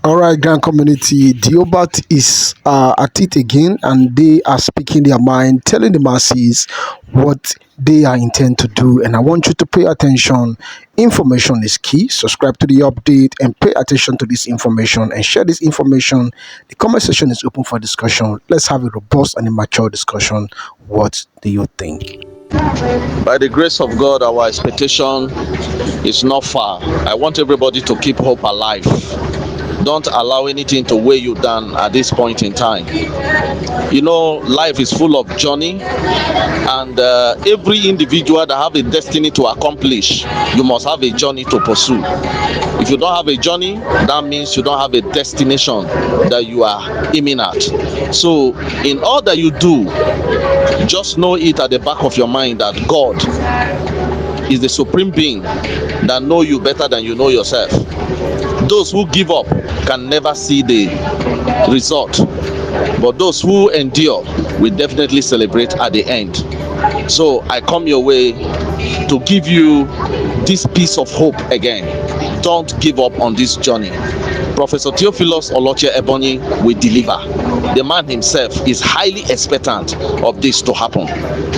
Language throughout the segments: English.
All right, Grand Community, Theobarth is at it again, and they are speaking their mind, telling the masses what they are intend to do. And I want you to pay attention. Information is key. Subscribe to the update and pay attention to this information and share this information. The comment section is open for discussion. Let's have a robust and a mature discussion. What do you think? By the grace of God, our expectation is not far. I want everybody to keep hope alive. Don't allow anything to weigh you down at this point in time. You know, life is full of journey, and every individual that have a destiny to accomplish, you must have a journey to pursue. If you don't have a journey, that means you don't have a destination that you are aiming at. So in all that you do, just know it at the back of your mind that God is the supreme being that know you better than you know yourself. Those who give up can never see the result, but those who endure will definitely celebrate at the end. So I come your way to give you this piece of hope again. Don't give up on this journey. Professor Theophilus Oloche Ebonyi will deliver. The man himself is highly expectant of this to happen.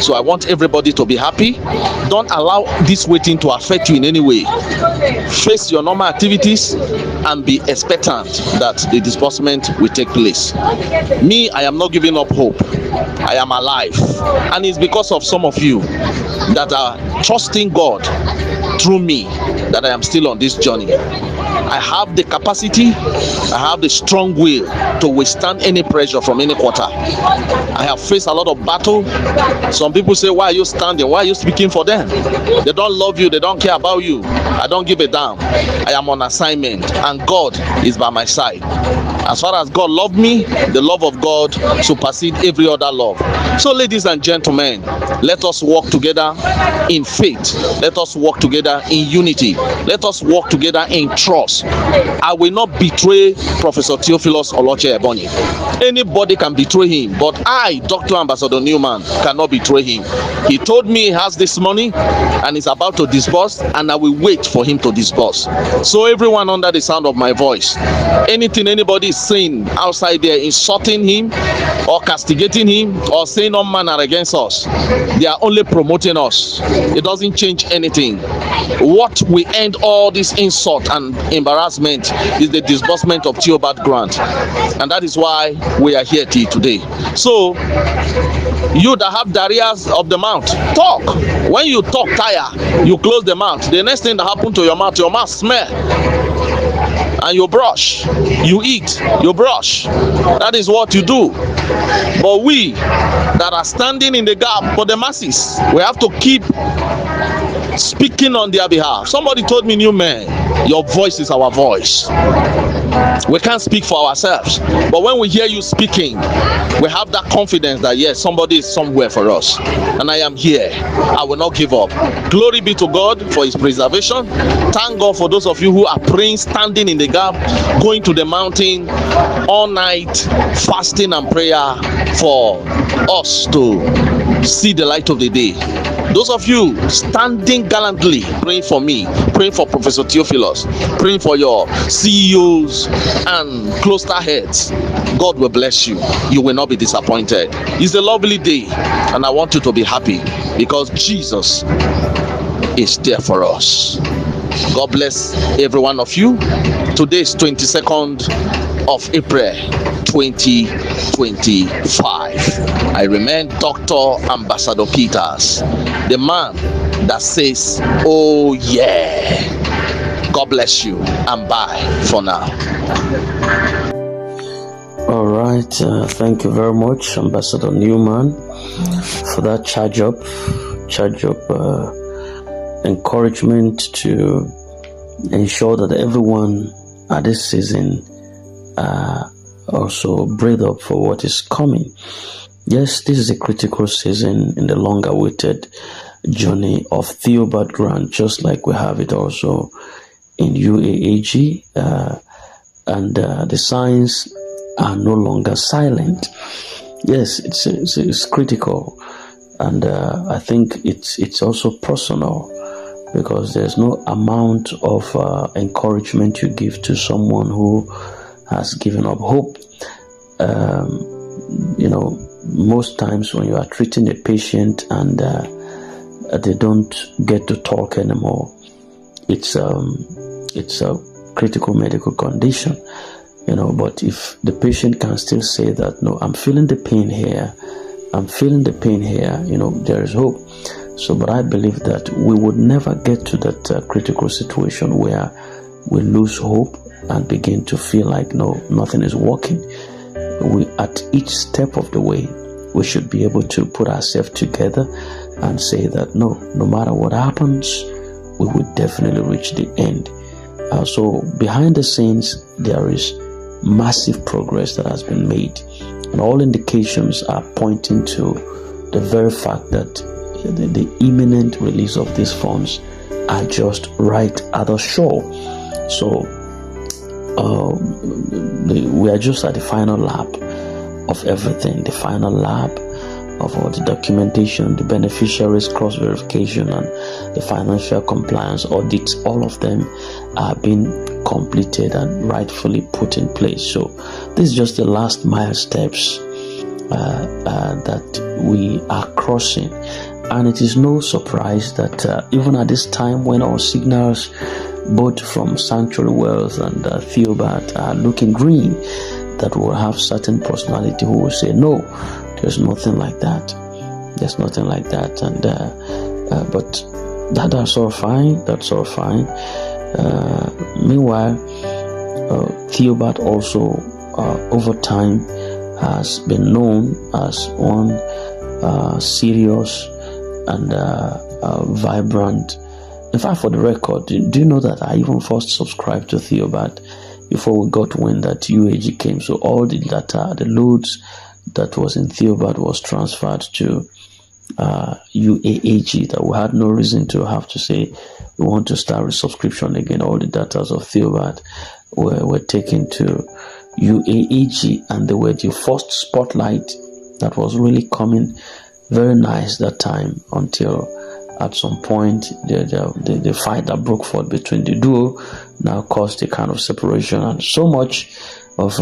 So I want everybody to be happy. Don't allow this waiting to affect you in any way. Face your normal activities and be expectant that the disbursement will take place. Me, I am not giving up hope. I am alive. And it's because of some of you that are trusting God through me that I am still on this journey. I have the capacity, I have the strong will to withstand any pressure from any quarter. I have faced a lot of battle. Some people say, why are you standing? Why are you speaking for them? They don't love you, they don't care about you. I don't give a damn. I am on assignment and God is by my side. As far as God loved me, the love of God supersedes every other love. So ladies and gentlemen, let us walk together in faith. Let us walk together in unity. Let us walk together in trust. I will not betray Professor Theophilus Oloche Ebonyi. Anybody can betray him, but I, Dr. Ambassador Newman, cannot betray him. He told me he has this money and is about to disburse, and I will wait for him to disburse. So everyone under the sound of my voice, anything anybody is saying outside there, insulting him or castigating him or saying all manner against us, they are only promoting us. It doesn't change anything. What will end all this insult and embarrassment is the disbursement of Theobarth grant, and that is why we are here today. So you that have diarrhea of the mouth, talk. When you talk tire, you close the mouth. The next thing that happens to your mouth smell, and you brush, you eat, you brush. That is what you do. But we that are standing in the gap for the masses, we have to keep speaking on their behalf. Somebody told me, new man, your voice is our voice. We can't speak for ourselves, but when we hear you speaking, we have that confidence that yes, somebody is somewhere for us, and I am here. I will not give up. Glory be to God for his preservation. Thank God for those of you who are praying, standing in the gap, going to the mountain all night, fasting and prayer for us to see the light of the day. Those of you standing gallantly praying for me, praying for Professor Theophilus, praying for your CEOs and cluster heads, God will bless you. You will not be disappointed. It's a lovely day, and I want you to be happy because Jesus is there for us. God bless every one of you. Today is 22nd of April 2025. I remain Dr. Ambassador Peters, the man that says, oh yeah. God bless you, and bye for now. All right, thank you very much, Ambassador Newman, for that charge up encouragement to ensure that everyone at this season also breathe up for what is coming. Yes, this is a critical season in the long-awaited journey of Theobarth grant, just like we have it also in UAAG, and the signs are no longer silent. Yes, it's critical, and I think it's also personal, because there's no amount of encouragement you give to someone who has given up hope. Most times when you are treating a patient and they don't get to talk anymore, it's a critical medical condition, but if the patient can still say that, no, I'm feeling the pain here, there is hope. So, but I believe that we would never get to that critical situation where we lose hope and begin to feel like, no, nothing is working. We, at each step of the way, we should be able to put ourselves together and say that, no matter what happens, we will definitely reach the end. So behind the scenes, there is massive progress that has been made, and all indications are pointing to the very fact that the imminent release of these funds are just right at the shore. So we are just at the final lap of everything, the final lap of all the documentation, the beneficiaries cross-verification, and the financial compliance audits. All of them are being completed and rightfully put in place. So this is just the last mile steps that we are crossing. And it is no surprise that even at this time, when our signals both from Sanctuary Wealth and Theobarth are looking green, that we'll have certain personality who will say, no, there's nothing like that. There's nothing like that. And but that's all fine. That's all fine. Meanwhile, Theobarth also over time has been known as one serious and vibrant. In fact, for the record, do you know that I even first subscribed to Theobarth before we got wind that UAG came? So all the data, the loads that was in Theobarth was transferred to UAG, that we had no reason to have to say we want to start with subscription again. All the data of Theobarth were taken to UAG, and they were the first spotlight that was really coming very nice that time, until at some point the fight that broke forth between the duo now caused a kind of separation and so much of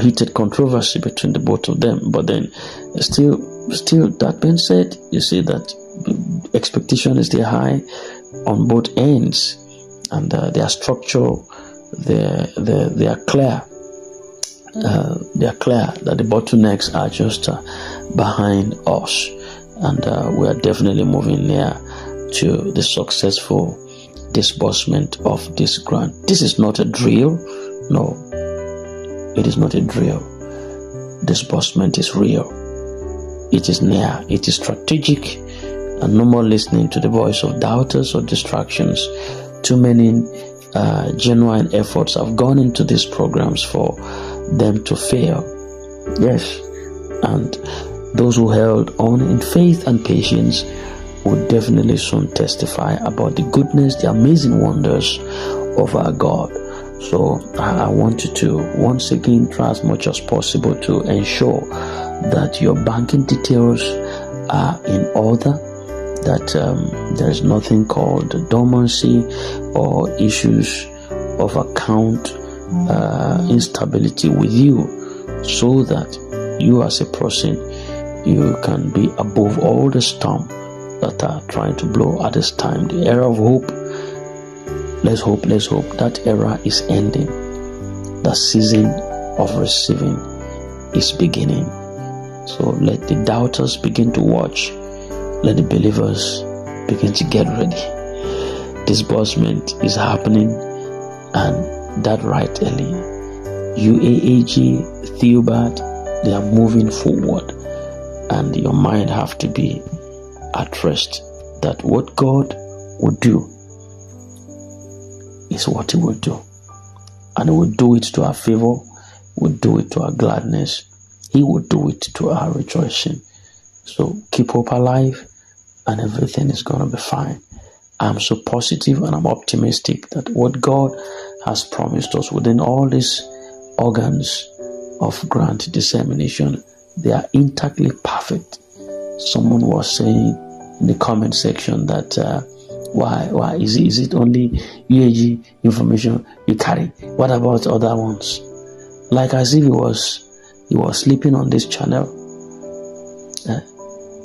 heated controversy between the both of them. But then still that being said, you see that expectation is still high on both ends, and their structure, they are clear. They are clear that the bottlenecks are just behind us, and we are definitely moving near to the successful disbursement of this grant. This is not a drill. No, it is not a drill. Disbursement is real. It is near. It is strategic, and no more listening to the voice of doubters or distractions. Too many genuine efforts have gone into these programs for them to fail. Yes, and those who held on in faith and patience will definitely soon testify about the goodness, the amazing wonders of our God. So I want you to once again try as much as possible to ensure that your banking details are in order, that there is nothing called dormancy or issues of account instability with you, so that you as a person, you can be above all the storm that are trying to blow at this time. The era of hope, let's hope that era is ending. The season of receiving is beginning. So let the doubters begin to watch. Let the believers begin to get ready. Disbursement is happening, and that right early. UAG, Theobarth, they are moving forward, and your mind have to be at rest that what God will do is what He will do, and He will do it to our favor, will do it to our gladness, He will do it to our rejoicing. So keep hope alive, and everything is going to be fine. I'm so positive and I'm optimistic that what God has promised us within all these organs of grant dissemination, they are intactly perfect. Someone was saying in the comment section that Why is it only UAG information you carry? What about other ones? Like as if he was sleeping on this channel.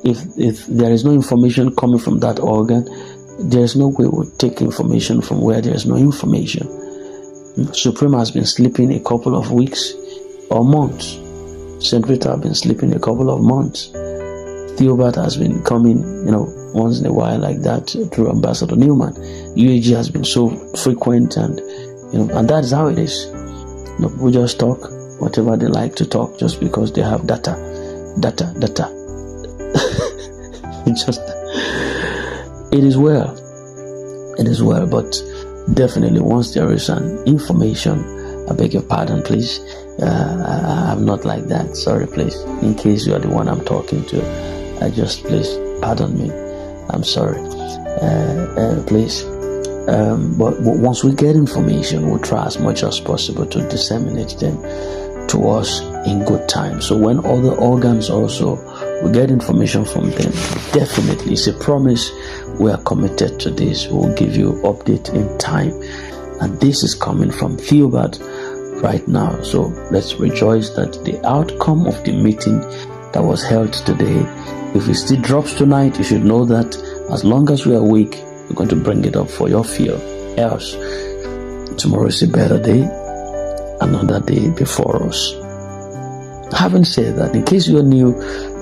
If there is no information coming from that organ, there's no way we'll take information from where there's no information. Supreme has been sleeping a couple of weeks or months. St. Rita has been sleeping a couple of months. Theobarth has been coming, once in a while like that through Ambassador Newman. UAG has been so frequent, and and that is how it is. People just talk whatever they like to talk just because they have data. It is well, but definitely once there is an information, I beg your pardon, please. I'm not like that. Sorry, please. In case you are the one I'm talking to, please pardon me. I'm sorry. Please. But once we get information, we'll try as much as possible to disseminate them to us in good time. So when other organs also we get information from them, definitely it's a promise. We are committed to this. We'll give you update in time. And this is coming from Theobarth right now. So let's rejoice that the outcome of the meeting that was held today, if it still drops tonight, you should know that as long as we are awake, we're going to bring it up for your fear. Else, tomorrow is a better day, another day before us. Having said that, in case you are new,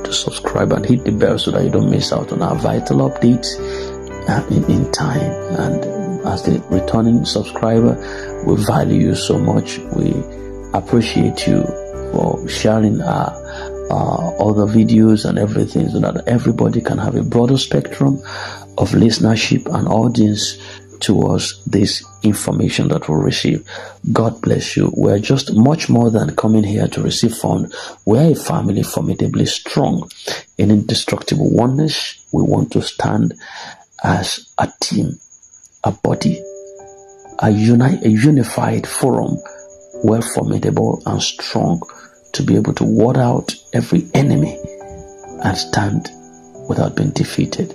to subscribe and hit the bell so that you don't miss out on our vital updates in time. And as the returning subscriber, we value you so much. We appreciate you for sharing our other videos and everything, so that everybody can have a broader spectrum of listenership and audience towards this information that we'll receive. God bless you. We're just much more than coming here to receive fund. We're a family formidably strong in indestructible oneness. We want to stand as a team, a body, a unified forum, well formidable and strong, to be able to ward out every enemy and stand without being defeated.